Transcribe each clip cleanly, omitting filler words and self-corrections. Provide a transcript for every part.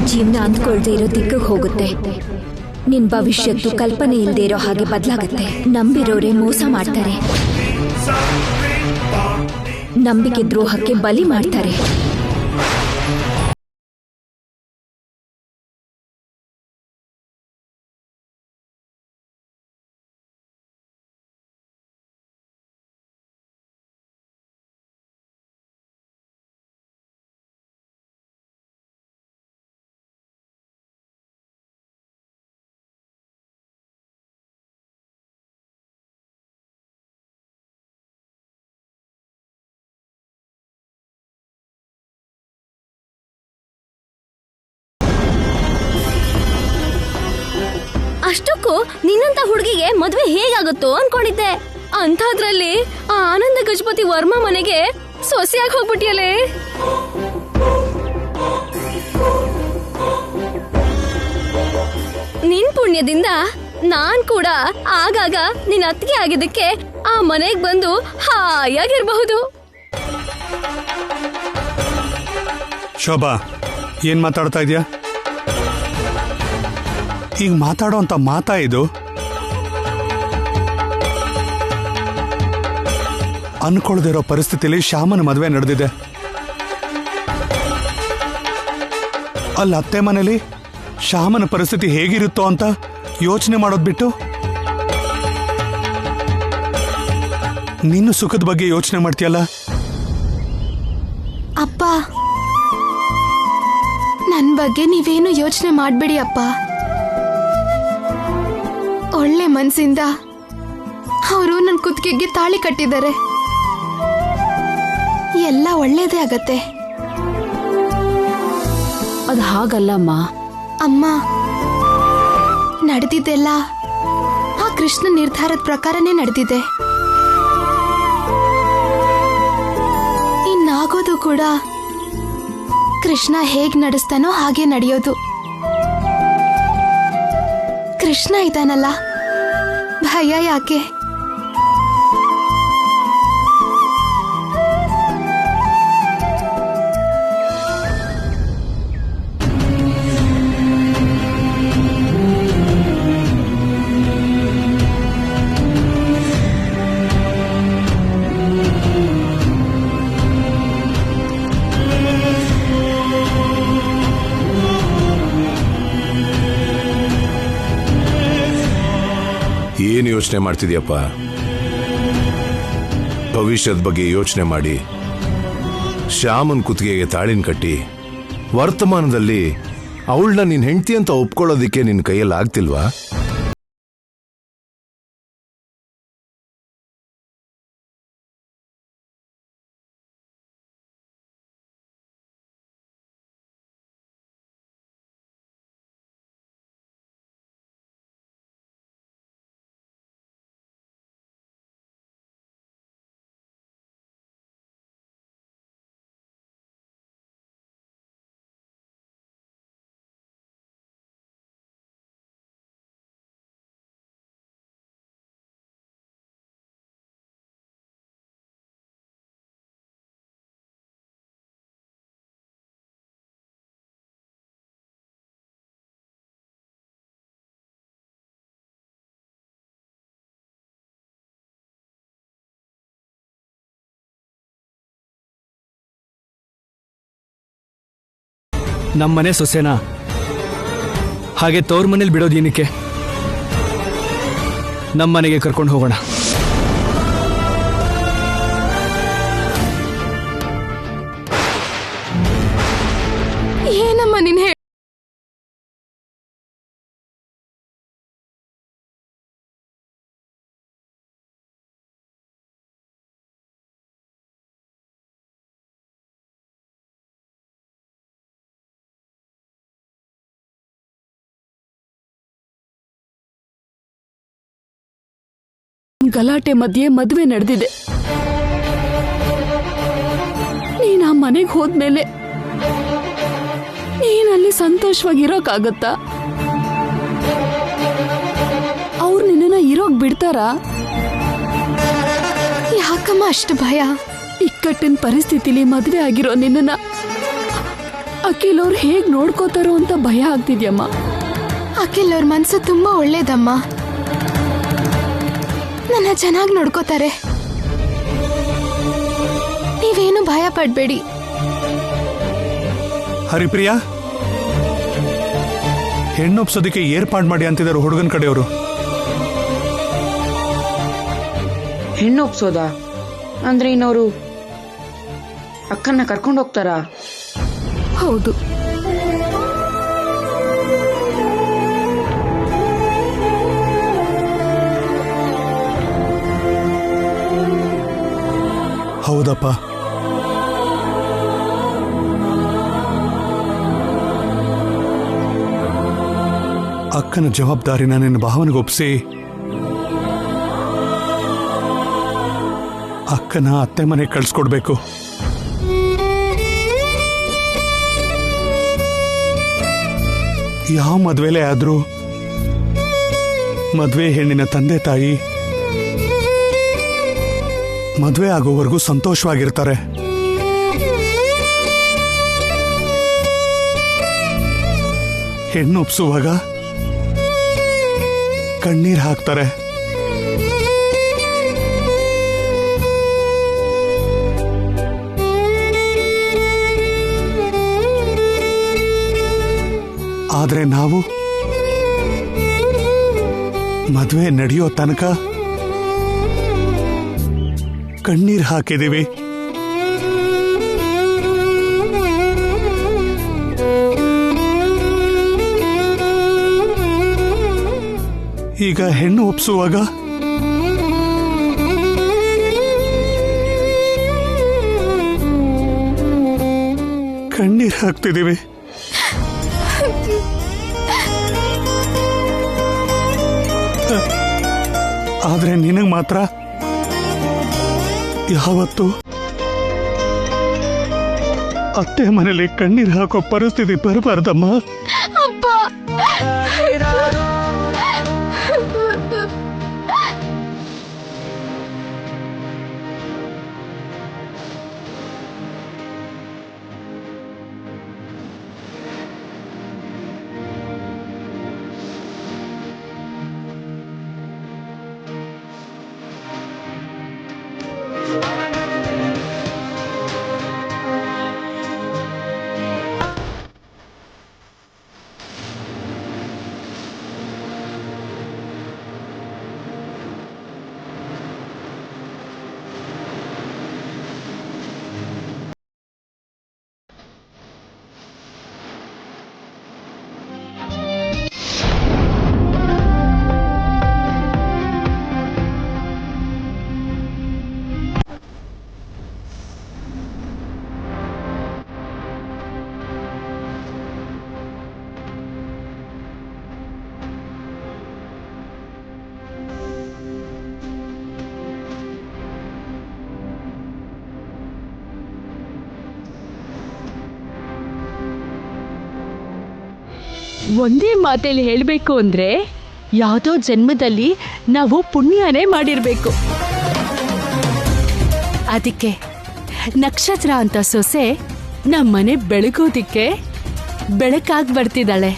ನಿನ್ ಜೀವನ ಅಂದ್ಕೊಳ್ದೇ ಇರೋ ದಿಕ್ಕಿಗೆ ಹೋಗುತ್ತೆ. ನಿನ್ ಭವಿಷ್ಯತ್ತು ಕಲ್ಪನೆ ಇಲ್ಲದೆ ಇರೋ ಹಾಗೆ ಬದಲಾಗುತ್ತೆ. ನಂಬಿರೋರೇ ಮೋಸ ಮಾಡ್ತಾರೆ, ನಂಬಿಕೆ ದ್ರೋಹಕ್ಕೆ ಬಲಿ ಮಾಡ್ತಾರೆ. ಅಷ್ಟಕ್ಕೂ ನಿನ್ನಂತ ಹುಡುಗಿಗೆ ಮದ್ವೆ ಹೇಗಾಗುತ್ತೋ ಅನ್ಕೊಂಡಿದ್ದೆ. ಅಂಥದ್ರಲ್ಲಿ ಆ ಆನಂದ ಗಜಪತಿ ವರ್ಮಾ ಮನೆಗೆ ಸೊಸೆಯಾಗಿ ಹೋಗ್ಬಿಟ್ಟಿಯಲೇ. ನಿನ್ ಪುಣ್ಯದಿಂದ ನಾನ್ ಕೂಡ ಆಗಾಗ ನಿನ್ ಅತ್ತಿಗೆ ಆಗಿದ್ದಕ್ಕೆ ಆ ಮನೆಗ್ ಬಂದು ಹಾಯಾಗಿರ್ಬಹುದು. ಶೋಭಾ, ಏನ್ ಮಾತಾಡ್ತಾ ಇದೀಯಾ? ಈಗ ಮಾತಾಡೋ ಅಂತ ಮಾತಾ ಇದು? ಅನ್ಕೊಳ್ದಿರೋ ಪರಿಸ್ಥಿತಿಲಿ ಶ್ಯಾಮನ ಮದುವೆ ನಡೆದಿದೆ. ಅಲ್ಲಿ ಅತ್ತೆ ಮನೇಲಿ ಶ್ಯಾಮನ ಪರಿಸ್ಥಿತಿ ಹೇಗಿರುತ್ತೋ ಅಂತ ಯೋಚನೆ ಮಾಡೋದ್ ಬಿಟ್ಟು ನೀನು ಸುಖದ ಬಗ್ಗೆ ಯೋಚನೆ ಮಾಡ್ತೀಯಲ್ಲ. ಅಪ್ಪ, ನನ್ ಬಗ್ಗೆ ನೀವೇನು ಯೋಚನೆ ಮಾಡ್ಬೇಡಿ ಅಪ್ಪ. ಒಳ್ಳೆ ಮನ್ಸಿಂದ ಅವರು ನನ್ನ ಕುತ್ತಿಗೆಗೆ ತಾಳಿ ಕಟ್ಟಿದ್ದಾರೆ. ಎಲ್ಲ ಒಳ್ಳೇದೇ ಆಗತ್ತೆ. ಅದು ಹಾಗಲ್ಲಮ್ಮ. ಅಮ್ಮ, ನಡೆದಿದ್ದೆಲ್ಲ ಆ ಕೃಷ್ಣ ನಿರ್ಧಾರದ ಪ್ರಕಾರನೇ ನಡೆದಿದೆ. ಇನ್ನಾಗೋದು ಕೂಡ ಕೃಷ್ಣ ಹೇಗ್ ನಡೆಸ್ತಾನೋ ಹಾಗೆ ನಡೆಯೋದು. ಕೃಷ್ಣ ಇದಾನಲ್ಲ, ಭಯ ಯಾಕೆ? ಏನು ಯೋಚನೆ ಮಾಡ್ತಿದ್ಯಪ್ಪ? ಭವಿಷ್ಯದ ಬಗ್ಗೆ ಯೋಚನೆ ಮಾಡಿ ಶ್ಯಾಮನ್ ಕುತ್ತಿಗೆಗೆ ತಾಳಿನ ಕಟ್ಟಿ ವರ್ತಮಾನದಲ್ಲಿ ಅವಳನ್ನ ನಿನ್ ಹೆಂಡತಿ ಅಂತ ಒಪ್ಕೊಳ್ಳೋದಿಕ್ಕೆ ನಿನ್ ಕೈಯಲ್ಲಿ ಆಗ್ತಿಲ್ವಾ? ನಮ್ಮನೆ ಸೊಸೆನ ಹಾಗೆ ತವ್ರ ಮನೇಲಿ ಬಿಡೋದೇನಕ್ಕೆ? ನಮ್ಮನೆಗೆ ಕರ್ಕೊಂಡು ಹೋಗೋಣ. ಏನಮ್ಮ ನೀನ್ ಹೇಳ? ಗಲಾಟೆ ಮಧ್ಯೆ ಮದುವೆ ನಡೆದಿದೆ. ನೀನ್ ಆ ಮನೆಗೆ ಹೋದ್ಮೇಲೆ ನೀನಲ್ಲಿ ಸಂತೋಷವಾಗಿರೋಕ್ಕಾಗತ್ತಾ? ಅವ್ರು ನಿನ್ನ ಇರೋಕ್ ಬಿಡ್ತಾರಾ? ಯಾಕಮ್ಮ ಅಷ್ಟು ಭಯ? ಇಕ್ಕಟ್ಟಿನ ಪರಿಸ್ಥಿತಿಲಿ ಮದುವೆ ಆಗಿರೋ ನಿನ್ನ ಅಖಿಲ್ ಅವ್ರು ಹೇಗ್ ನೋಡ್ಕೋತಾರೋ ಅಂತ ಭಯ ಆಗ್ತಿದ್ಯಮ್ಮ. ಅಖಿಲ್ ಅವ್ರ ಮನ್ಸು ತುಂಬಾ ಒಳ್ಳೇದಮ್ಮ. ನನ್ನ ಚೆನ್ನಾಗಿ ನೋಡ್ಕೋತಾರೆ. ನೀವೇನು ಭಯ ಪಡ್ಬೇಡಿ. ಹರಿಪ್ರಿಯಾ, ಹೆಣ್ಣೊಪ್ಸೋದಕ್ಕೆ ಏರ್ಪಾಡ್ ಮಾಡಿ ಅಂತಿದ್ದಾರೆ ಹುಡುಗನ ಕಡೆಯವರು. ಹೆಣ್ಣು ಒಪ್ಸೋದಾ? ಅಂದ್ರೆ ಇನ್ನವರು ಅಕ್ಕನ್ನ ಕರ್ಕೊಂಡು ಹೋಗ್ತಾರಾ? ಹೌದು. ಹೌದಪ್ಪ. ಅಕ್ಕನ ಜವಾಬ್ದಾರಿನ ನಿನ್ನ ಭಾವನೆಗೆ ಒಪ್ಪಿಸಿ ಅಕ್ಕನ ಅತ್ತೆ ಮನೆಗೆ ಕಳ್ಸ್ಕೊಡ್ಬೇಕು. ಯಾವ ಮದ್ವೆಲೇ ಆದ್ರೂ ಮದ್ವೆ ಹೆಣ್ಣಿನ ತಂದೆ ತಾಯಿ ಮದ್ವೆ ಆಗೋವರೆಗೂ ಸಂತೋಷವಾಗಿರ್ತಾರೆ. ಹೆಣ್ಣು ಒಪ್ಸುವಾಗ ಕಣ್ಣೀರ್ ಹಾಕ್ತಾರೆ. ಆದ್ರೆ ನಾವು ಮದ್ವೆ ನಡೆಯೋ ತನಕ ಕಣ್ಣೀರ್ ಹಾಕಿದೀವಿ. ಈಗ ಹೆಣ್ಣು ಒಪ್ಸುವಾಗ ಕಣ್ಣೀರ್ ಹಾಕ್ತಿದೀವಿ. ಆದ್ರೆ ನಿನಗ್ ಮಾತ್ರ ಯಾವತ್ತು ಅತ್ತೆ ಮನೇಲಿ ಕಣ್ಣೀರ್ ಹಾಕೋ ಪರಿಸ್ಥಿತಿ ಬರಬಾರ್ದಮ್ಮ. ಒಂದೇ ಮಾತಲ್ಲಿ ಹೇಳಬೇಕು ಅಂದ್ರೆ ಯಾವುದೋ ಜನ್ಮದಲ್ಲಿ ನಾವು ಪುಣ್ಯನೇ ಮಾಡಿರ್ಬೇಕು. ಅದಕ್ಕೆ ನಕ್ಷತ್ರ ಅಂತ ಸೊಸೆ ನಮ್ಮನೆ ಬೆಳಗೋದಿಕ್ಕೆ ಬೆಳಕಾಗಿ ಬರ್ತಿದ್ದಾಳೆ.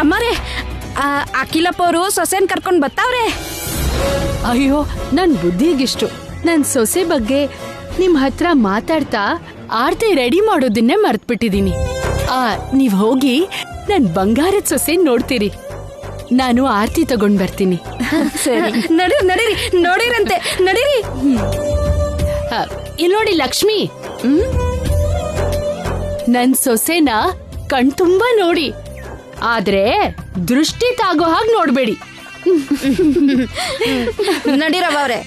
ಅಮ್ಮಾರೆ ಅಖಿಲಪ್ಪ ಅವರು ಸೊಸೆನ್ ಕರ್ಕೊಂಡ್ ಬರ್ತಾವ್ರೆ. ಅಯ್ಯೋ, ನನ್ ಬುದ್ಧಿಗಿಷ್ಟು. ನನ್ ಸೊಸೆ ಬಗ್ಗೆ ನಿಮ್ ಹತ್ರ ಮಾತಾಡ್ತಾ ಆರ್ತಿ ರೆಡಿ ಮಾಡೋದನ್ನೇ ಮರ್ತ್ಬಿಟ್ಟಿದೀನಿ. ನೀವ್ ಹೋಗಿ ನನ್ ಬಂಗಾರದ ಸೊಸೆ ನೋಡ್ತೀರಿ. ನಾನು ಆರ್ತಿ ತಗೊಂಡ್ ಬರ್ತೀನಿ. ಸರಿ, ನಡೀರಿ ನೋಡಿರಂತೆ, ನಡೀರಿ. ಇಲ್ಲಿ ನೋಡಿ ಲಕ್ಷ್ಮಿ, ನನ್ ಸೊಸೆನ ಕಣ್ತುಂಬಾ ನೋಡಿ, ಆದ್ರೆ ದೃಷ್ಟಿ ತಾಗೋ ಹಾಗೆ ನೋಡ್ಬೇಡಿ. ನಡೀರವ ಅವ್ರೆ.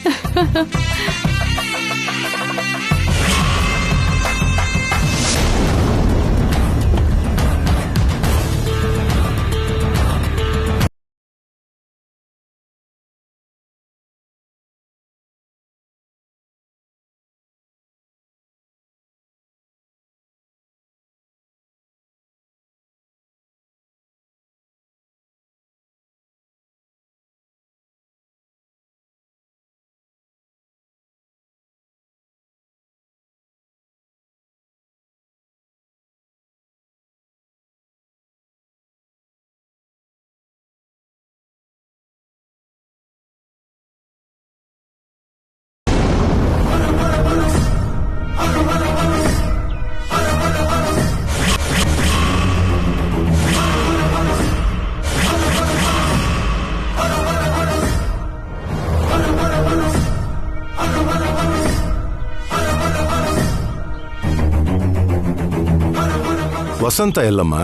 ವಸಂತ ಎಲ್ಲಮ್ಮ?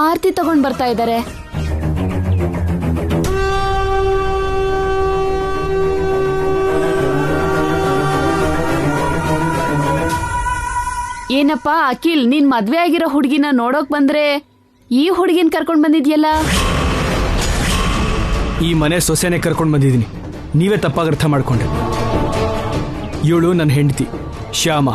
ಆರ್ತಿ ತಗೊಂಡ್ ಬರ್ತಾ ಇದ್ದಾರೆ. ಏನಪ್ಪಾ ಅಖಿಲ್, ನೀನ್ ಮದ್ವೆ ಆಗಿರೋ ಹುಡುಗಿನ ನೋಡೋಕ್ ಬಂದ್ರೆ ಈ ಹುಡುಗಿನ ಕರ್ಕೊಂಡ್ ಬಂದಿದ್ಯಲ್ಲ? ಈ ಮನೆ ಸೊಸೆನೆ ಕರ್ಕೊಂಡು ಬಂದಿದ್ದೀನಿ. ನೀವೇ ತಪ್ಪಾಗಿ ಅರ್ಥ ಮಾಡ್ಕೊಂಡೆ. ಇವಳು ನನ್ನ ಹೆಂಡತಿ ಶ್ಯಾಮ.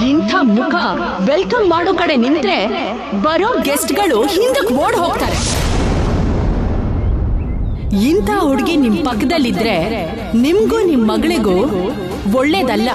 ಇಂಥ ಮುಖ ವೆಲ್ಕಮ್ ಮಾಡೋ ಕಡೆ ನಿಂತ್ರೆ ಬರೋ ಗೆಸ್ಟ್ಗಳು ಹಿಂದಕ್ಕೆ ಓಡ್ ಹೋಗ್ತಾರೆ. ಇಂಥ ಹುಡುಗಿ ನಿಮ್ ಪಕ್ಕದಲ್ಲಿದ್ರೆ ನಿಮ್ಗೂ ನಿಮ್ ಮಗಳಿಗೂ ಒಳ್ಳೇದಲ್ಲ.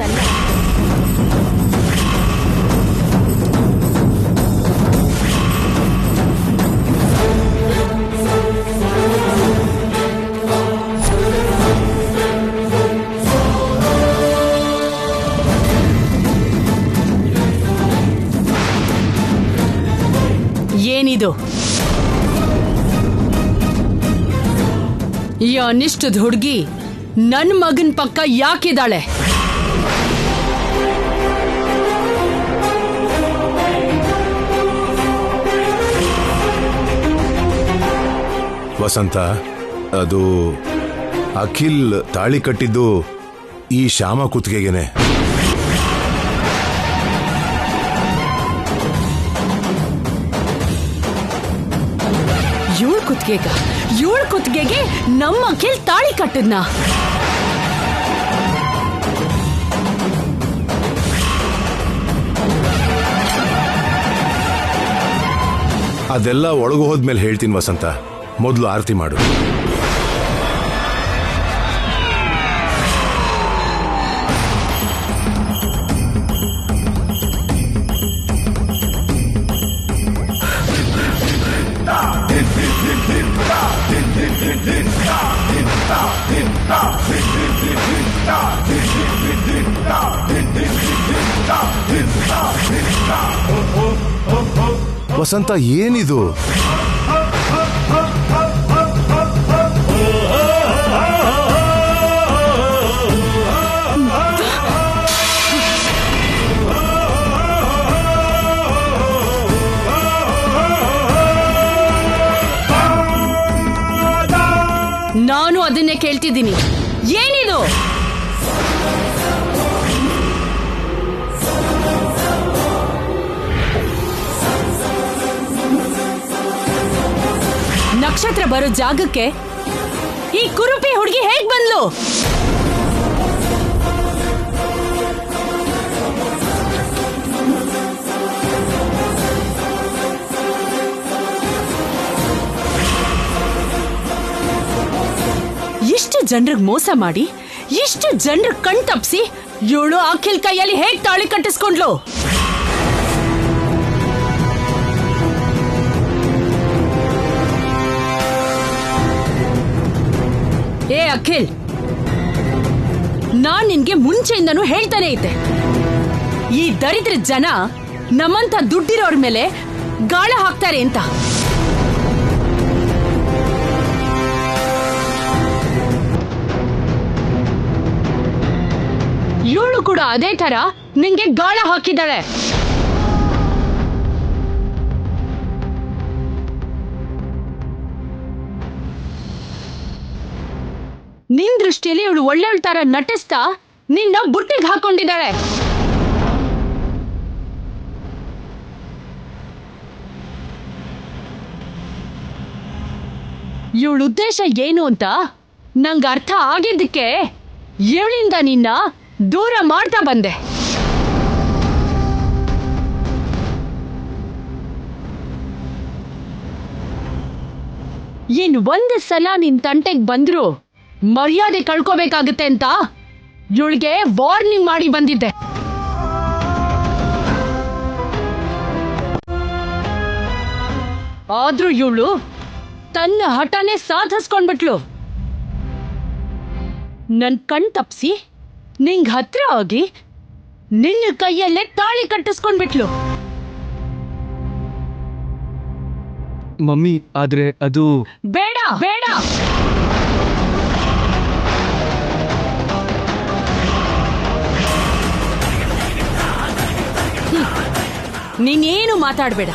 ಏನಿದು? ಈ ಅನಿಷ್ಟದ ಹುಡುಗಿ ನನ್ ಮಗನ್ ಪಕ್ಕ ಯಾಕಿದ್ದಾಳೆ? ವಸಂತ, ಅದು ಅಖಿಲ್ ತಾಳಿ ಕಟ್ಟಿದ್ದು ಈ ಶ್ಯಾಮ ಕುತ್ತಿಗೆಗೇನೆ. ಇವಳ ಕುತ್ತಿಗೆಗೆ ನಮ್ಮ ಅಖಿಲ್ ತಾಳಿ ಕಟ್ಟದ್ನ? ಅದೆಲ್ಲ ಒಳಗು ಹೋದ್ಮೇಲೆ ಹೇಳ್ತೀನಿ ವಸಂತ. ಮೊದಲು ಆರತಿ ಮಾಡು. ವಸಂತ, ಏನಿದು? ನಾನು ಅದನ್ನೇ ಕೇಳ್ತಿದ್ದೀನಿ. ಏನಿದು? ನಕ್ಷತ್ರ ಬರೋ ಜಾಗಕ್ಕೆ ಈ ಕುರುಪಿ ಹುಡುಗಿ ಹೇಗ್ ಬಂದ್ಲು? ಜನರಿಗೆ ಮೋಸ ಮಾಡಿ ಇಷ್ಟು ಜನರ ಕಣ್ ತಪ್ಸಿ ಇವಳು ಅಖಿಲ್ ಕೈಯಲ್ಲಿ ಹೇಗ್ ತಾಳಿ ಕಟ್ಟಿಸ್ಕೊಂಡ್ಲು? ಏ ಅಖಿಲ್, ನಾನ್ ನಿನ್ಗೆ ಮುಂಚೆಯಿಂದನೂ ಹೇಳ್ತಾನೆ ಇದ್ದೆ, ಈ ದರಿದ್ರ ಜನ ನಮ್ಮಂತ ದುಡ್ಡಿರೋರ್ ಮೇಲೆ ಗಾಳ ಹಾಕ್ತಾರೆ ಅಂತ. ಇವಳು ಕೂಡ ಅದೇ ತರ ನಿಂಗೆ ಗಾಳ ಹಾಕಿದ್ದಾಳೆ. ನಿನ್ ದೃಷ್ಟಿಯಲ್ಲಿ ಇವಳು ಒಳ್ಳೆಯವಳ ತರ ನಟಿಸ್ತಾ ನಿನ್ನ ಬುಟ್ಟಿಗೆ ಹಾಕೊಂಡಿದ್ದಾಳೆ. ಇವಳ ಉದ್ದೇಶ ಏನು ಅಂತ ನಂಗೆ ಅರ್ಥ ಆಗಿದ್ದಕ್ಕೆ ಇವಳಿಂದ ನಿನ್ನ ದೂರ ಮಾಡ್ತಾ ಬಂದೆ. ಇನ್ ಒಂದು ಸಲ ನಿನ್ ತಂಟೆಗೆ ಬಂದ್ರು ಮರ್ಯಾದೆ ಕಳ್ಕೋಬೇಕಾಗುತ್ತೆ ಅಂತ ಇವಳಿಗೆ ವಾರ್ನಿಂಗ್ ಮಾಡಿ ಬಂದಿದ್ದೆ. ಆದ್ರೂ ಇವಳು ತನ್ನ ಹಠನೇ ಸಾಧಿಸ್ಕೊಂಡ್ಬಿಟ್ಲು. ನನ್ ಕಣ್ ತಪ್ಸಿ ನಿಂಗ್ ಹತ್ರ ಆಗಿ ನಿನ್ನ ಕೈಯಲ್ಲೇ ತಾಳಿ ಕಟ್ಟಿಸ್ಕೊಂಡ್ಬಿಟ್ಲು. ಮಮ್ಮಿ, ಆದ್ರೆ ಅದು ಬೇಡ ಬೇಡ, ನೀನೇನು ಮಾತಾಡ್ಬೇಡ.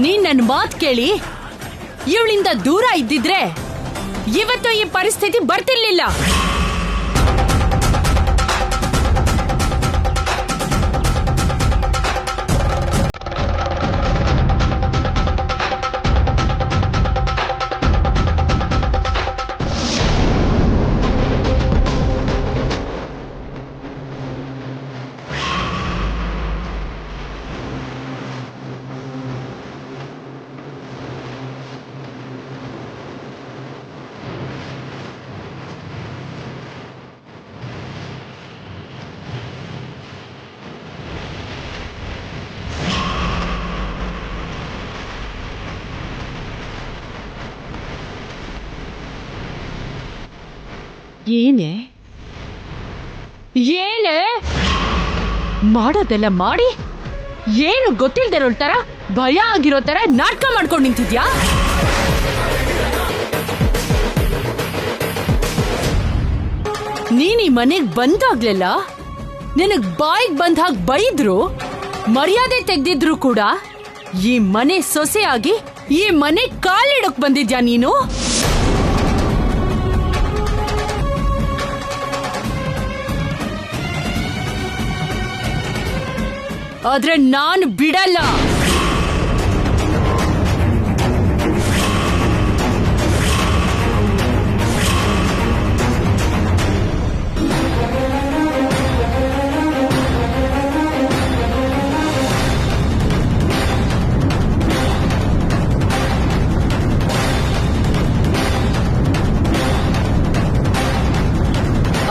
ನೀನ್ ನನ್ನ ಮಾತು ಕೇಳಿ ಇವಳಿಂದ ದೂರ ಇದ್ದಿದ್ರೆ ಇವತ್ತು ಈ ಪರಿಸ್ಥಿತಿ ಬರ್ತಿರ್ಲಿಲ್ಲ. ಏನೇ ಏನೇ ಮಾಡೋದೆಲ್ಲ ಮಾಡಿ ಏನು ಗೊತ್ತಿಲ್ದಿರೋ ತರ ಭಯ ಆಗಿರೋ ತರ ನಾಟಕ ಮಾಡ್ಕೊಂಡು ನಿಂತಿದ್ಯಾ? ನೀನ್ ಈ ಮನೆಗ್ ಬಂದಾಗ್ಲೆಲ್ಲ ನಿನಗ್ ಬಾಯಿಗೆ ಬಂದ ಹಾಗೆ ಬೈದ್ರು, ಮರ್ಯಾದೆ ತೆಗ್ದಿದ್ರು ಕೂಡ ಈ ಮನೆ ಸೊಸೆಯಾಗಿ ಈ ಮನೆ ಕಾಲಿಡಕ್ ಬಂದಿದ್ಯಾ ನೀನು? ಆದ್ರೆ ನಾನು ಬಿಡಲ್ಲ.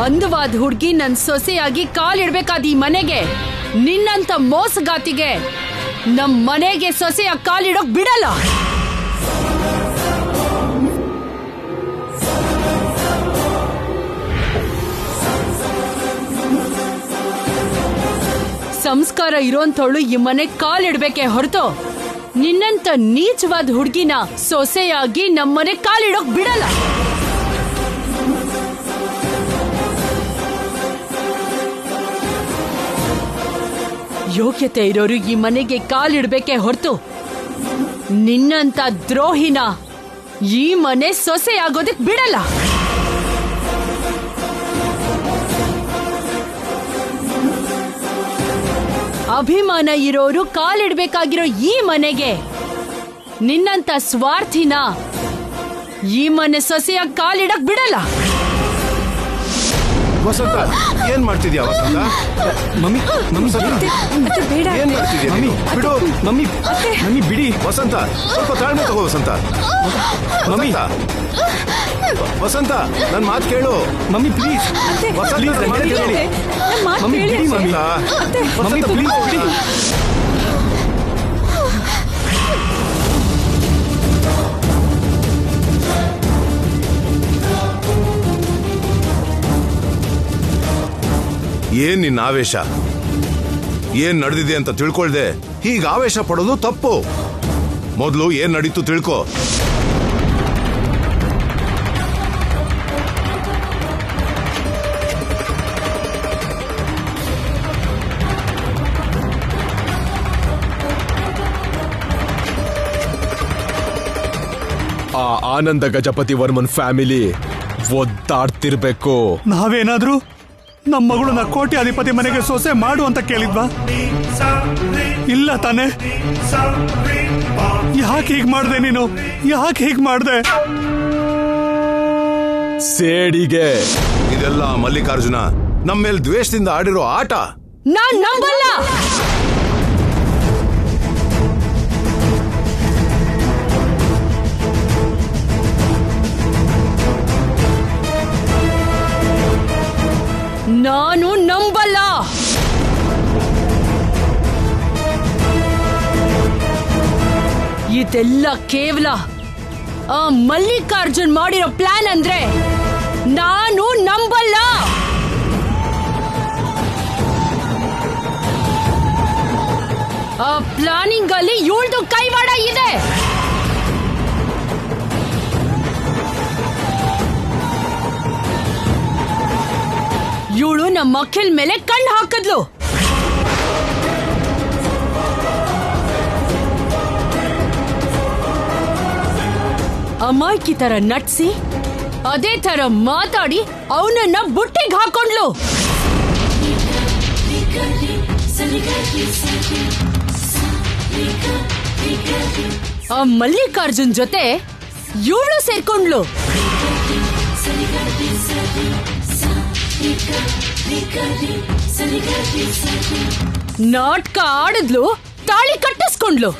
ಅಂದವಾದ ಹುಡ್ಗಿ ನನ್ ಸೊಸೆಯಾಗಿ ಕಾಲಿಡ್ಬೇಕಾದ ಈ ಮನೆಗೆ, ನಿನ್ನಂತ ಮೋಸಗಾತಿಗೆ ನಮ್ ಮನೆಗೆ ಸೊಸೆಯ ಕಾಲಿಡೋಕ್ ಬಿಡಲ್ಲ. ಸಂಸ್ಕಾರ ಇರೋಂಥವಳು ಈ ಮನೆ ಕಾಲಿಡ್ಬೇಕೆ ಹೊರತು ನಿನ್ನಂತ ನೀಚವಾದ ಹುಡ್ಗಿನ ಸೊಸೆಯಾಗಿ ನಮ್ಮನೆ ಕಾಲಿಡೋಕ್ ಬಿಡಲ್ಲ. ಯೋಗ್ಯತೆ ಇರೋರು ಈ ಮನೆಗೆ ಕಾಲಿಡ್ಬೇಕೆ ಹೊರತು ನಿನ್ನಂತ ದ್ರೋಹಿನ ಈ ಮನೆ ಸೊಸೆಯಾಗೋದಕ್ ಬಿಡಲ್ಲ. ಅಭಿಮಾನ ಇರೋರು ಕಾಲಿಡ್ಬೇಕಾಗಿರೋ ಈ ಮನೆಗೆ ನಿನ್ನಂತ ಸ್ವಾರ್ಥಿನ ಈ ಮನೆ ಸೊಸೆಯಾಗಿ ಕಾಲಿಡಕ್ ಬಿಡಲ್ಲ. ವಸಂತ ಏನ್ ಮಾಡ್ತಿದ್ಯಾ ವಸಂತ? ಮಮ್ಮಿ ಮಮ್ಮಿ ಏನ್ ಮಾಡ್ತಿದ್ಯಾ ಮಮ್ಮಿ ನೀನು? ಬಿಡು. ಮಮ್ಮಿ ಮಮ್ಮಿ ಬಿಡಿ. ವಸಂತ ಸ್ವಲ್ಪ ತಾಳ್ಮೆ ತಗೋ ವಸಂತ. ಮಮ್ಮಿ ವಸಂತ ನನ್ ಮಾತು ಕೇಳು. ಮಮ್ಮಿ ಪ್ಲೀಸ್ ವಸಂತ ನನ್ ಮಾತ್ ಕೇಳಿ. ಮಮ್ಮಿ ಬಿಡಿ ಮಮ್ಮಿ. ಮಮ್ಮಿ ಪ್ಲೀಸ್ ಬಿಡಿ. ಏನ್ ನಿನ್ನ ಆವೇಶ? ಏನ್ ನಡೆದಿದೆ ಅಂತ ತಿಳ್ಕೊಳ್ದೆ ಹೀಗ ಆವೇಶ ಪಡೋದು ತಪ್ಪು. ಮೊದಲು ಏನ್ ನಡೀತು ತಿಳ್ಕೊ. ಆ ಆನಂದ ಗಜಪತಿ ವರ್ಮನ್ ಫ್ಯಾಮಿಲಿ ಒದ್ದಾಡ್ತಿರ್ಬೇಕು. ನಾವೇನಾದ್ರೂ ನಮ್ಮ ಮಗಳನ್ನ ಕೋಟ್ಯಾಧಿಪತಿ ಮನೆಗೆ ಸೊಸೆ ಮಾಡು ಅಂತ ಕೇಳಿದ್ವಾ? ಇಲ್ಲ ತಾನೆ. ಯಾಕೆ ಹೀಗ್ ಮಾಡ್ದೆ ನೀನು? ಯಾಕೆ ಹೀಗ್ ಮಾಡ್ದೆ? ಸೇಡಿಗೆ ಇದೆಲ್ಲ ಮಲ್ಲಿಕಾರ್ಜುನ ನಮ್ಮ ಮೇಲೆ ದ್ವೇಷದಿಂದ ಆಡಿರೋ ಆಟ. ನಾನ್ ನಂಬಲ್ಲ. ನಾನು ನಂಬಲ್ಲ. ಇದೆಲ್ಲ ಕೇವಲ ಆ ಮಲ್ಲಿಕಾರ್ಜುನ್ ಮಾಡಿರೋ ಪ್ಲಾನ್ ಅಂದ್ರೆ ನಾನು ನಂಬಲ್ಲ. ಆ ಪ್ಲಾನಿಂಗ್ ಅಲ್ಲಿ ಇವಳ್ದು ಕೈವಾಡ ಇದೆ. ಇವಳು ನಮ್ಮ ಮಕ್ಕಳ ಮೇಲೆ ಕಣ್ಣು ಹಾಕಿದ್ಲು. ಅಮಾಯಕಿ ತರ ನಟ್ಸಿ ಅದೇ ತರ ಮಾತಾಡಿ ಅವನನ್ನ ಬುಟ್ಟಿಗೆ ಹಾಕೊಂಡ್ಲು. ಆ ಮಲ್ಲಿಕಾರ್ಜುನ್ ಜೊತೆ ಇವಳು ಸೇರ್ಕೊಂಡ್ಲು. ನಾಟಕ ಆಡಿದ್ಲು, ತಾಳಿ ಕಟ್ಟಿಸ್ಕೊಂಡ್ಲು.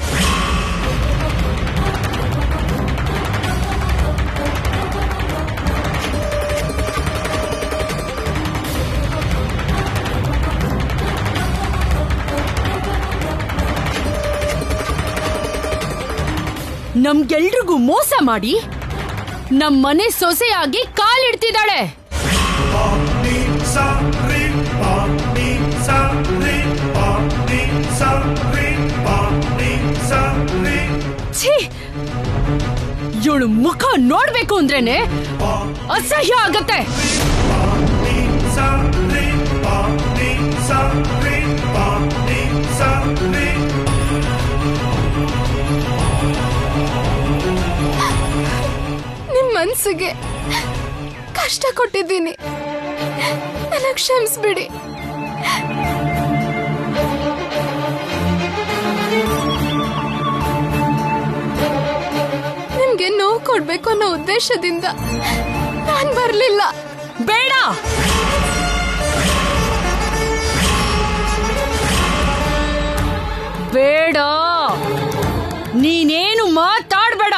ನಮ್ಗೆಲ್ರಿಗೂ ಮೋಸ ಮಾಡಿ ನಮ್ಮನೆ ಸೊಸೆಯಾಗಿ ಕಾಲಿಡ್ತಿದ್ದಾಳೆ. ಇವಳು ಮುಖ ನೋಡ್ಬೇಕು ಅಂದ್ರೇನೆ ಅಸಹ್ಯ ಆಗತ್ತೆ. ನಿಮ್ ಮನ್ಸಿಗೆ ಕಷ್ಟ ಕೊಟ್ಟಿದ್ದೀನಿ, ನನಗೆ ಕ್ಷಮಿಸ್ಬಿಡಿ. ನಿಮ್ಗೆ ನೋವು ಕೊಡ್ಬೇಕು ಅನ್ನೋ ಉದ್ದೇಶದಿಂದ ನಾನ್ ಬರ್ಲಿಲ್ಲ. ಬೇಡ, ಬೇಡ, ನೀನೇನು ಮಾತಾಡ್ಬೇಡ.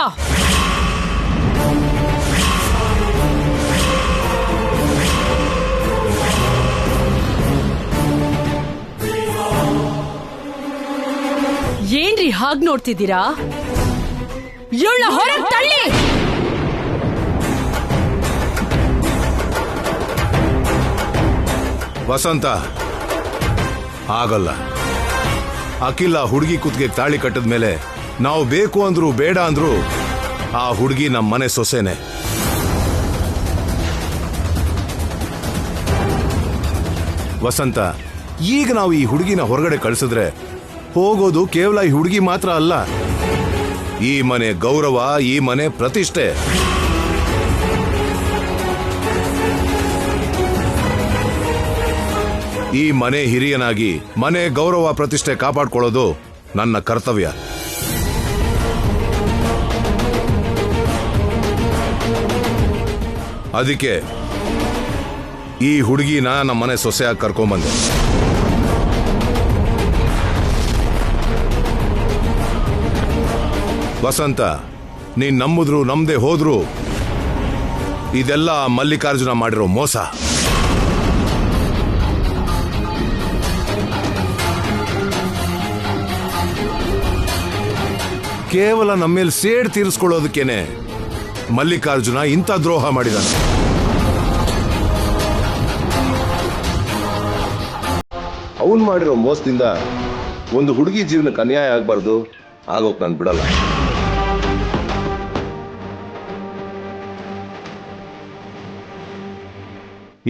ಏನ್ರಿ ಹಾಗ್ ನೋಡ್ತಿದ್ದೀರಾ? ಇವಳ ಹೊರಗೆ ತಳ್ಳಿ. ವಸಂತ ಆಗಲ್ಲ. ಅಖಿಲ ಹುಡುಗಿ ಕುತ್ತಿಗೆ ತಾಳಿ ಕಟ್ಟದ ಮೇಲೆ ನಾವು ಬೇಕು ಅಂದ್ರು ಬೇಡ ಅಂದ್ರು ಆ ಹುಡುಗಿ ನಮ್ಮ ಮನೆ ಸೊಸೆನೆ. ವಸಂತ, ಈಗ ನಾವು ಈ ಹುಡುಗಿನ ಹೊರಗಡೆ ಕಳಿಸಿದ್ರೆ ಹೋಗೋದು ಕೇವಲ ಈ ಹುಡುಗಿ ಮಾತ್ರ ಅಲ್ಲ, ಈ ಮನೆ ಗೌರವ, ಈ ಮನೆ ಪ್ರತಿಷ್ಠೆ. ಈ ಮನೆ ಹಿರಿಯನಾಗಿ ಮನೆ ಗೌರವ ಪ್ರತಿಷ್ಠೆ ಕಾಪಾಡ್ಕೊಳ್ಳೋದು ನನ್ನ ಕರ್ತವ್ಯ. ಅದಕ್ಕೆ ಈ ಹುಡುಗಿನ ನಮ್ಮನೆ ಸೊಸೆಯಾಗಿ ಕರ್ಕೊಂಬಂದೆ. ವಸಂತ, ನೀನ್ ನಂಬಿದ್ರು ನಮ್ದೇ ಹೋದ್ರು ಇದೆಲ್ಲ ಮಲ್ಲಿಕಾರ್ಜುನ ಮಾಡಿರೋ ಮೋಸ. ಕೇವಲ ನಮ್ಮೇಲೆ ಸೇಡ್ ತೀರಿಸ್ಕೊಳ್ಳೋದಕ್ಕೇನೆ ಮಲ್ಲಿಕಾರ್ಜುನ ಇಂಥ ದ್ರೋಹ ಮಾಡಿದಾನೆ. ಅವನ್ ಮಾಡಿರೋ ಮೋಸದಿಂದ ಒಂದು ಹುಡುಗಿ ಜೀವನಕ್ಕೆ ಅನ್ಯಾಯ ಆಗ್ಬಾರ್ದು, ಆಗೋಕ್ ನಾನು ಬಿಡಲ್ಲ.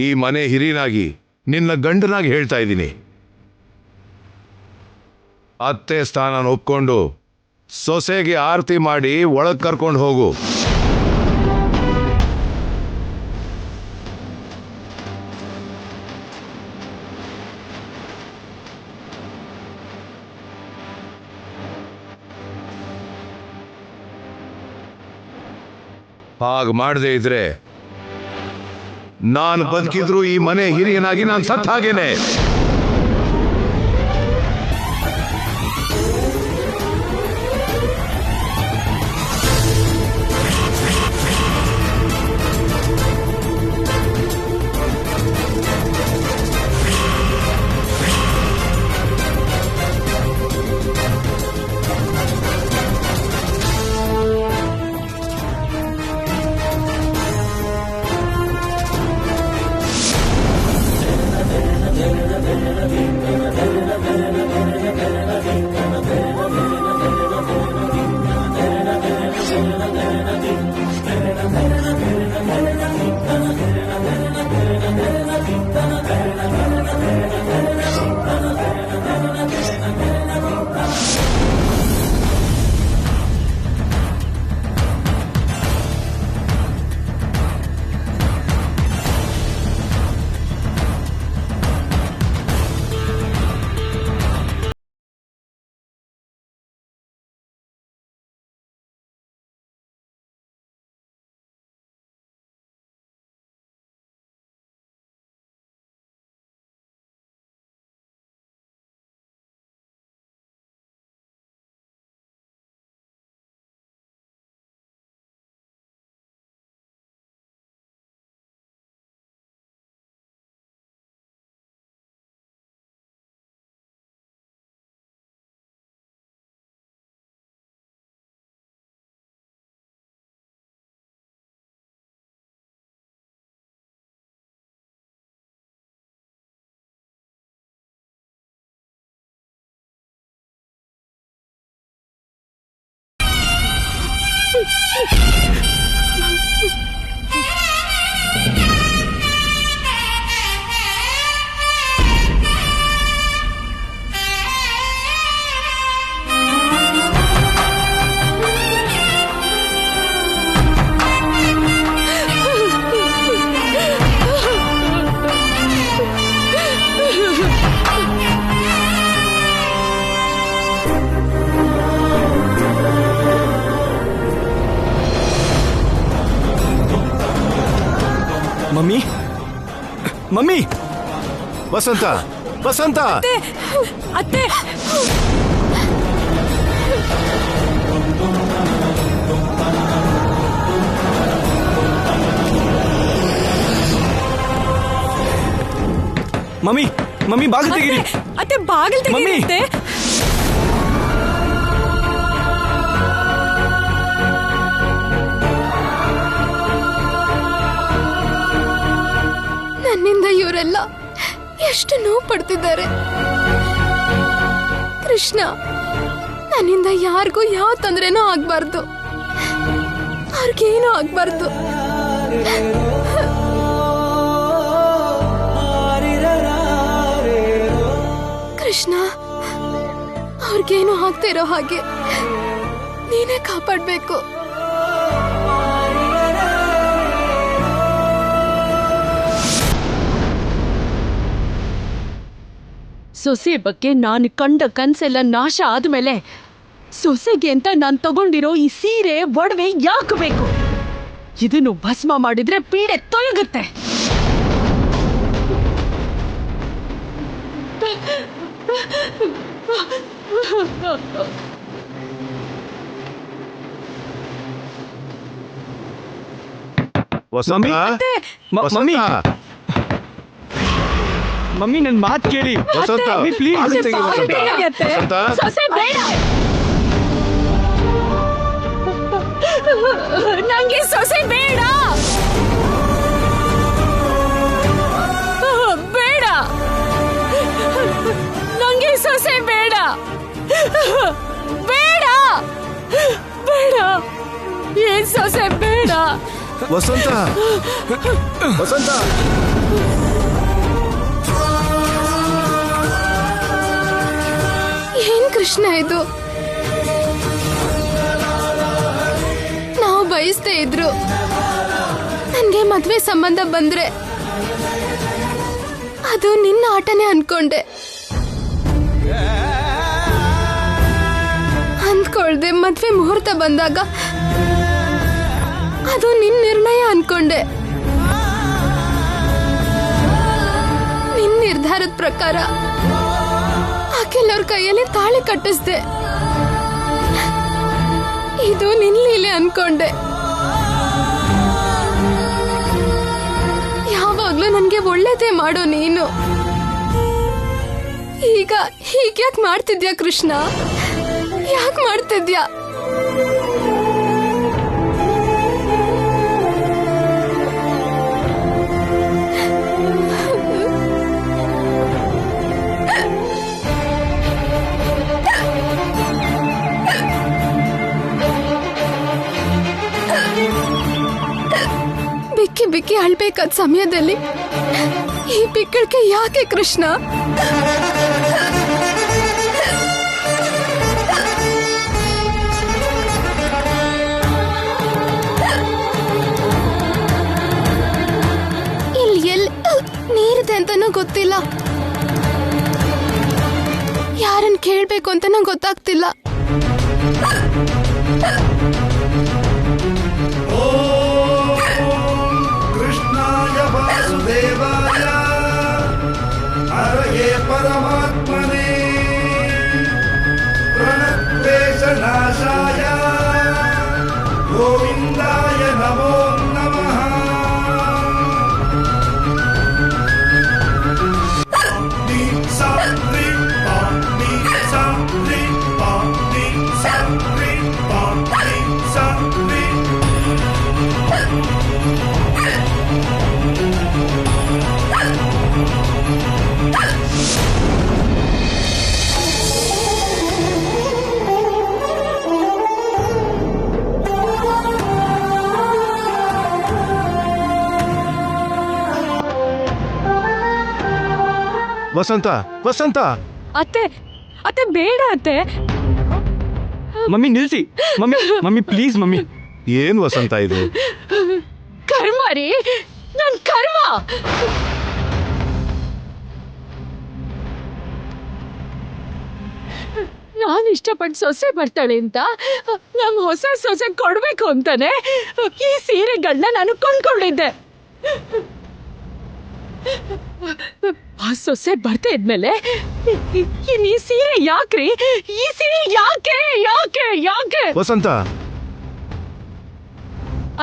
ಈ ಮನೆ ಹಿರಿಯನಾಗಿ ನಿನ್ನ ಗಂಡನಾಗಿ ಹೇಳ್ತಾ ಇದ್ದೀನಿ, ಅತ್ತೆ ಸ್ಥಾನ ಒಪ್ಕೊಂಡು ಸೊಸೆಗೆ ಆರತಿ ಮಾಡಿ ಒಳಗ್ ಕರ್ಕೊಂಡು ಹೋಗು. ಹಾಗೆ ಮಾಡದೇ ಇದ್ರೆ ನಾನು ಬದುಕಿದ್ರು ಈ ಮನೆ ಹಿರಿಯನಾಗಿ ನಾನು ಸತ್ತ ಹಾಗೇನೆ. ಮಮ್ಮಿ, ಮಮ್ಮಿ, ವಸಂತ, ವಸಂತ, ಅತ್ತೆ, ಮಮ್ಮಿ, ಮಮ್ಮಿ ಬಾಗಿಲು ತೆಗೀರಿ. ಅತ್ತೆ ಬಾಗಿಲು ತೆಗೀರಿ. ನನ್ನಿಂದ ಇವರೆಲ್ಲ ಎಷ್ಟು ನೋವು ಪಡ್ತಿದ್ದಾರೆ. ಕೃಷ್ಣ, ನನ್ನಿಂದ ಯಾರಿಗೂ ಯಾವ ತೊಂದರೆನೂ ಆಗ್ಬಾರ್ದು, ಅವ್ರಿಗೇನೂ ಆಗ್ಬಾರ್ದು. ಕೃಷ್ಣ, ಅವ್ರಿಗೇನು ಆಗ್ತಾ ಇರೋ ಹಾಗೆ ನೀನೇ ಕಾಪಾಡ್ಬೇಕು. ಸೊಸೆ ಬಗ್ಗೆ ನಾನು ಕಂಡ ಕನ್ಸೆಲ್ಲ ನಾಶ ಆದ್ಮೇಲೆ ಸೊಸೆಗೆ ಅಂತ ನಾನು ತಗೊಂಡಿರೋ ಈ ಸೀರೆ ಒಡವೆ ಯಾಕೆ ಬೇಕು? ಇದನ್ನು ಭಸ್ಮ ಮಾಡಿದ್ರೆ ಪೀಡೆ ತೊಲಗುತ್ತೆ. ವಸಂತ ಮಮ್ಮಿ ಮಮ್ಮಿ ನನ್ನ ಮಾತು ಕೇಳಿ ವಸಂತ ಮಮ್ಮಿ ಪ್ಲೀಸ್ ಬಾಗಿಲು ತೆಗಿ ವಸಂತ. ವಸಂತ ನಂಗೆ ಸೊಸೆ ಬೇಡ ಬೇಡ ನಂಗೆ ಸೊಸೆ ಬೇಡ ಬೇಡ ಬೇಡ ಏನ್ ಸೊಸೆ ಬೇಡ ವಸಂತ ವಸಂತ ಏನ್ ಕೃಷ್ಣ ಇದು? ನಾವು ಬಯಸ್ದೇ ಇದ್ರು ನನ್ಗೆ ಮದ್ವೆ ಸಂಬಂಧ ಬಂದ್ರೆ ಅದು ನಿನ್ನ ಆಟನೇ ಅನ್ಕೊಂಡೆ. ಅಂದ್ಕೊಳ್ದೆ ಮದ್ವೆ ಮುಹೂರ್ತ ಬಂದಾಗ ಅದು ನಿನ್ ನಿರ್ಣಯ ಅನ್ಕೊಂಡೆ. ನಿನ್ ನಿರ್ಧಾರದ ಪ್ರಕಾರ ಕೆಲವ್ರ ಕೈಯಲ್ಲಿ ತಾಳಿ ಕಟ್ಟಿಸ್ದೆ. ಇದು ನಿನ್ ಲೀಲೆ ಅನ್ಕೊಂಡೆ. ಯಾವಾಗ್ಲೂ ನನ್ಗೆ ಒಳ್ಳೇದೇ ಮಾಡೋ ನೀನು ಈಗ ಹೀಗ್ಯಾಕ್ ಮಾಡ್ತಿದ್ಯಾ ಕೃಷ್ಣ? ಯಾಕೆ ಮಾಡ್ತಿದ್ಯಾ? ಬಿಕ್ಕಿ ಬಿಕ್ಕಿ ಅಳ್ಬೇಕಾದ ಸಮಯದಲ್ಲಿ ಈ ಬಿಕ್ಕಳಿಕೆ ಯಾಕೆ ಕೃಷ್ಣ? ಇಲ್ಲಿ ನೀರಿದೆ ಅಂತಾನೂ ಗೊತ್ತಿಲ್ಲ, ಯಾರನ್ನ ಕೇಳ್ಬೇಕು ಅಂತ ನಂಗೆ ಗೊತ್ತಾಗ್ತಿಲ್ಲ. वासुदेवाय हरये परमात्मने प्रणक्लेशनाशाय गोविन्दाय नमो नमः। ವಸಂತ ವಸಂತ ಅತ್ತೆ ಅತ್ತೆ ಬೇಡ ಅತ್ತೆ. ಮಮ್ಮಿ ನಿಲ್ಸಿ ಮಮ್ಮಿ ಮಮ್ಮಿ ಪ್ಲೀಸ್ ಮಮ್ಮಿ. ಏನ್ ವಸಂತ ಇದು? ಕರ್ಮ ರೀ, ನನ್ ಕರ್ಮ. ನಾನು ಇಷ್ಟಪಟ್ಟು ಸೊಸೆ ಬರ್ತಾಳೆ ಅಂತ ನಮ್ ಹೊಸ ಸೊಸೆ ಕೊಡ್ಬೇಕು ಅಂತಾನೆ ಈ ಸೀರೆಗಳನ್ನ ನಾನು ಕೊಂಡ್ಕೊಂಡಿದ್ದೆ. ಆ ಸೊಸೆ ಬರ್ತಾ ಇದ್ಮೇಲೆ ಈ ಸೀರೆ ಯಾಕ್ರಿ? ಈ ಸೀರೆ ಯಾಕೆ ಯಾಕೆ ಯಾಕೆ? ವಸಂತ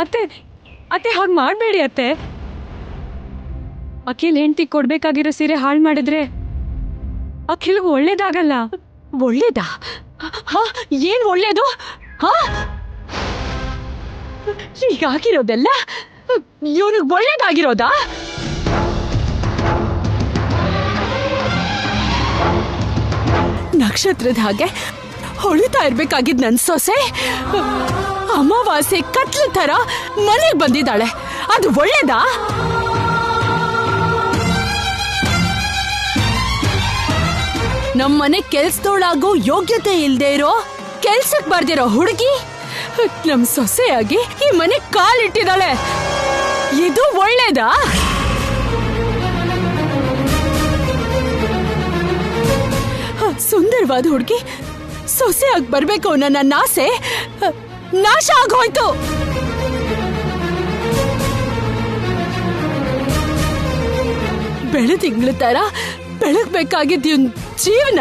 ಅತ್ತೆ ಅತ್ತೆ ಹಾಗೆ ಮಾಡಬೇಡಿ ಅತ್ತೆ. ಅಖಿಲ್ ಹೆಂಡತಿ ಕೊಡ್ಬೇಕಾಗಿರೋ ಸೀರೆ ಹಾಳು ಮಾಡಿದ್ರೆ ಅಖಿಲ್ ಒಳ್ಳೇದಾಗಲ್ಲ. ಒಳ್ಳೇದಾ? ಏನ್ ಒಳ್ಳೇದು? ಹೀಗಾಗಿರೋದೆಲ್ಲ ಇವನಿಗೆ ಒಳ್ಳೇದಾಗಿರೋದಾ? ನಕ್ಷತ್ರದ ಹಾಗೆ ಹೊಳಿತಾ ಇರ್ಬೇಕಾಗಿದ್ ನನ್ ಸೊಸೆ ಅಮಾವಾಸ್ಯೆ ಕತ್ಲ ತರ ಮನೆಗೆ ಬಂದಿದ್ದಾಳೆ. ಅದು ಒಳ್ಳೇದಾ? ನಮ್ಮನೆ ಕೆಲ್ಸದೊಳಾಗೋ ಯೋಗ್ಯತೆ ಇಲ್ದೇ ಇರೋ ಕೆಲ್ಸಕ್ ಬರ್ದಿರೋ ಹುಡುಗಿ ನಮ್ ಸೊಸೆಯಾಗಿ ಈ ಮನೆ ಕಾಲಿಟ್ಟಿದ್ದಾಳೆ. ಇದು ಒಳ್ಳೇದಾ? ಸುಂದರವಾದ ಹುಡುಗಿ ಸೊಸೆಯಾಗಿ ಬರ್ಬೇಕು ನನ್ನ ಆಸೆ ನಾಶ ಆಗೋಯ್ತು. ಬೆಳೆ ತಿಂಗಳ ತರ ಬೆಳಗ್ಬೇಕಾಗಿದ್ದ ಜೀವನ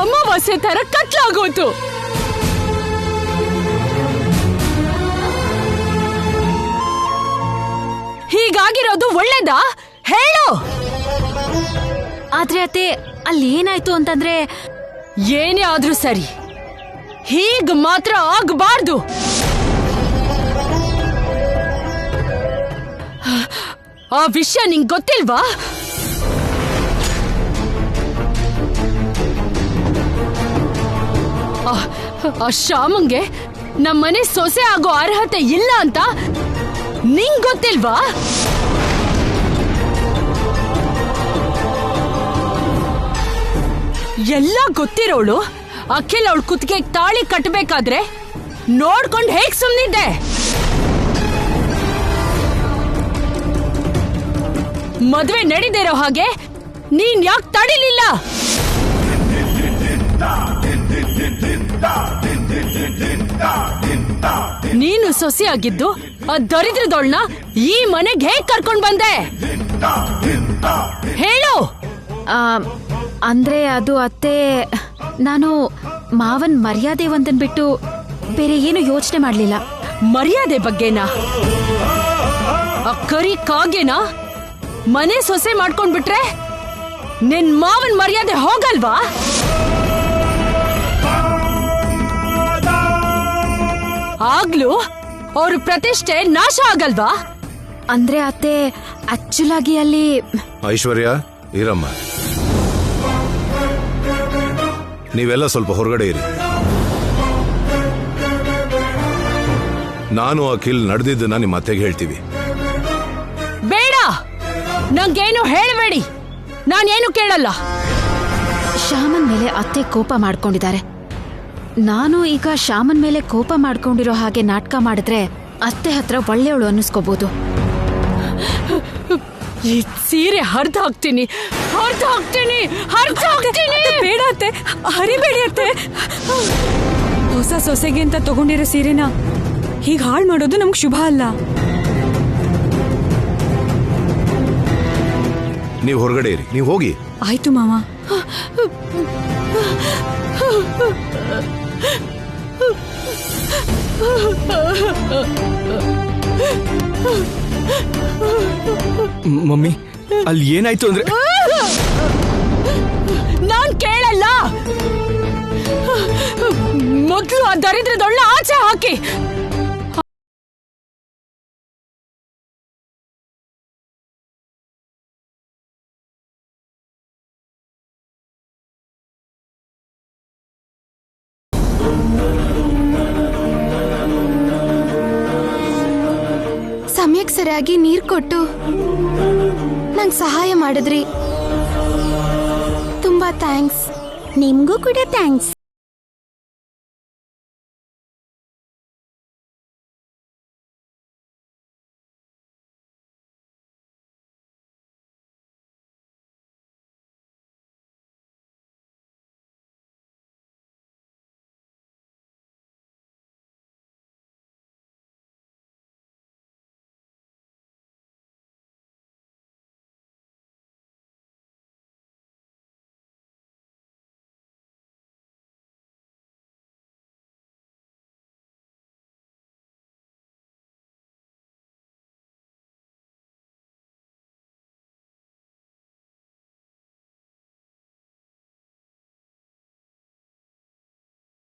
ಅಮಾವಾಸ್ಯೆ ತರ ಕತ್ಲಾಗೋತು. ಹೀಗಾಗಿರೋದು ಒಳ್ಳೇದಾ ಹೇಳು. ಆದ್ರೆ ಅತ್ತೆ ಅಲ್ಲಿ ಏನಾಯ್ತು ಅಂತಂದ್ರೆ ಏನೇ ಆದ್ರೂ ಸರಿ, ಹೀಗ್ ಮಾತ್ರ ಆಗ್ಬಾರ್ದು. ಆ ವಿಷಯ ನಿಂಗ್ ಗೊತ್ತಿಲ್ವಾ? ಆ ಶ್ಯಾಮಂಗೆ ನಮ್ಮನೆ ಸೊಸೆ ಆಗೋ ಅರ್ಹತೆ ಇಲ್ಲ ಅಂತ ನಿಂಗ್ ಗೊತ್ತಿಲ್ವಾ? ಎಲ್ಲ ಗೊತ್ತಿರೋಳು ಅಖಿಲ್ ಅವಳ ಕುತ್ತಿಗೆ ತಾಳಿ ಕಟ್ಟಬೇಕಾದ್ರೆ ನೋಡ್ಕೊಂಡು ಹೇಗ್ ಸುಮ್ನಿದ್ದೆ? ಮದ್ವೆ ನಡೀದಿರೋ ಹಾಗೆ ನೀನ್ ಯಾಕೆ ತಡಿಲಿಲ್ಲ? ನೀನು ಸೊಸೆಯಾಗಿದ್ದು ಆ ದರಿದ್ರದೊಳ್ನ ಈ ಮನೆಗೆ ಹೇಗ್ ಕರ್ಕೊಂಡ್ ಬಂದೆ ಹೇಳು. ಅಂದ್ರೆ ಅದು ಅತ್ತೆ, ನಾನು ಮಾವನ್ ಮರ್ಯಾದೆ ಒಂದನ್ ಬಿಟ್ಟು ಬೇರೆ ಏನು ಯೋಚನೆ ಮಾಡ್ಲಿಲ್ಲ. ಮರ್ಯಾದೆ ಬಗ್ಗೆನಾ? ಆ ಕರಿ ಕಾಗೆನಾ ಮನೆ ಸೊಸೆ ಮಾಡ್ಕೊಂಡ್ಬಿಟ್ರೆ ನಿನ್ ಮಾವನ್ ಮರ್ಯಾದೆ ಹೋಗಲ್ವಾ? ಆಗ್ಲೂ ಅವ್ರ ಪ್ರತಿಷ್ಠೆ ನಾಶ ಆಗಲ್ವಾ? ಅಂದ್ರೆ ಅತ್ತೆ ಆಕ್ಚುಲ್ ಆಗಿ ಅಲ್ಲಿ ಐಶ್ವರ್ಯ, ಇರಮ್ಮ, ನೀವೆಲ್ಲ ಸ್ವಲ್ಪ ಹೊರಗಡೆ ಇರಿ. ನಾನು ಅಖಿಲ್ ನಡೆದಿದ್ದನ್ನ ನಿಮ್ಮ ಅತ್ತೆಗೆ ಹೇಳ್ತೀವಿ. ಬೇಡ, ನಂಗೇನು ಹೇಳಬೇಡಿ, ನಾನೇನು ಕೇಳಲ್ಲ. ಶ್ಯಾಮನ್ ಮೇಲೆ ಅತ್ತೆ ಕೋಪ ಮಾಡ್ಕೊಂಡಿದ್ದಾರೆ. ನಾನು ಈಗ ಶ್ಯಾಮನ್ ಮೇಲೆ ಕೋಪ ಮಾಡ್ಕೊಂಡಿರೋ ಹಾಗೆ ನಾಟಕ ಮಾಡಿದ್ರೆ ಅತ್ತೆ ಹತ್ರ ಒಳ್ಳೆಯವಳು ಅನ್ನಿಸ್ಕೋಬಹುದು. ಈ ಸೀರೆ ಹರಿದು ಹಾಕ್ತೀನಿ. ಬೇಡ ಅತ್ತೆ, ಹರಿಬೇಡಿ ಅತ್ತೆ. ಹೊಸ ಸೊಸೆಗೆ ಅಂತ ತಗೊಂಡಿರೋ ಸೀರೆನ ಹೀಗೆ ಹಾಳು ಮಾಡೋದು ನಮ್ಗೆ ಶುಭ ಅಲ್ಲ. ನೀವು ಹೊರಗಡೆ ಇರಿ, ನೀವು ಹೋಗಿ. ಆಯ್ತು ಮಾವ. ಮಮ್ಮಿ, ಅಲ್ಲಿ ಏನಾಯ್ತು ಅಂದ್ರೆ ನಾನ್ ಕೇಳಲ್ಲ. ಮೊದ್ಲು ಆ ದರಿದ್ರದೊಳ್ಳ ಆಚೆ ಹಾಕಿ. ಸಮಯಕ್ಕೆ ಸರಿಯಾಗಿ ನೀರ್ ಕೊಟ್ಟು ನಂಗೆ ಸಹಾಯ ಮಾಡಿದ್ರಿ. ತುಂಬಾ ಥ್ಯಾಂಕ್ಸ್. ನಿಮ್ಗೂ ಕೂಡ ಥ್ಯಾಂಕ್ಸ್.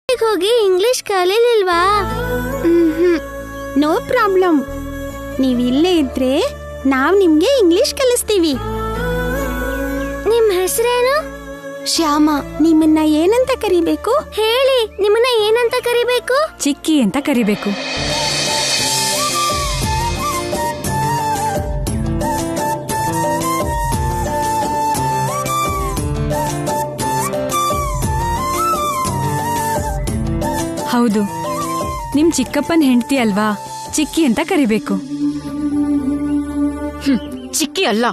ಹೋಗಿ ಇಂಗ್ಲಿಷ್ ಕಲೀಲಿಲ್ವಾ? No problem. ನೀವ್ ಇಲ್ಲೇ ಇದ್ರೆ ನಾವ್ ನಿಮ್ಗೆ ಇಂಗ್ಲಿಷ್ ಕಲಿಸ್ತೀವಿ. ನಿಮ್ ಹೆಸರೇನು? ಶ್ಯಾಮ. ನಿಮ್ಮನ್ನ ಏನಂತ ಕರಿಬೇಕು ಹೇಳಿ? ನಿಮ್ಮನ್ನ ಏನಂತ ಕರಿಬೇಕು? ಚಿಕ್ಕಿ ಅಂತ ಕರಿಬೇಕು. ಹೌದು, ನಿಮ್ ಚಿಕ್ಕಪ್ಪನ ಹೆಂಡತಿ ಅಲ್ವಾ, ಚಿಕ್ಕಿ ಅಂತ ಕರಿಬೇಕು. ಚಿಕ್ಕಿ ಅಲ್ಲ,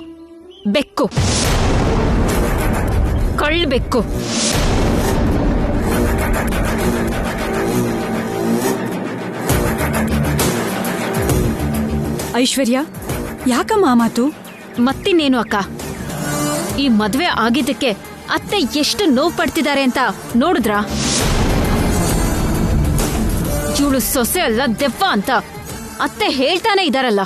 ಬೆಕ್ಕು, ಕಳ್ಬೇಕು. ಐಶ್ವರ್ಯ, ಯಾಕಮ್ಮ ಮಾತು? ಮತ್ತಿನ್ನೇನು ಅಕ್ಕ, ಈ ಮದ್ವೆ ಆಗಿದ್ದಕ್ಕೆ ಅತ್ತೆ ಎಷ್ಟು ನೋವು ಪಡ್ತಿದ್ದಾರೆ ಅಂತ ನೋಡಿದ್ರಾ? ಇವಳು ಸೊಸೆ ಅಲ್ಲ ದೆವ್ವ ಅಂತ ಅತ್ತೆ ಹೇಳ್ತಾನೆ ಇದಾರಲ್ಲ.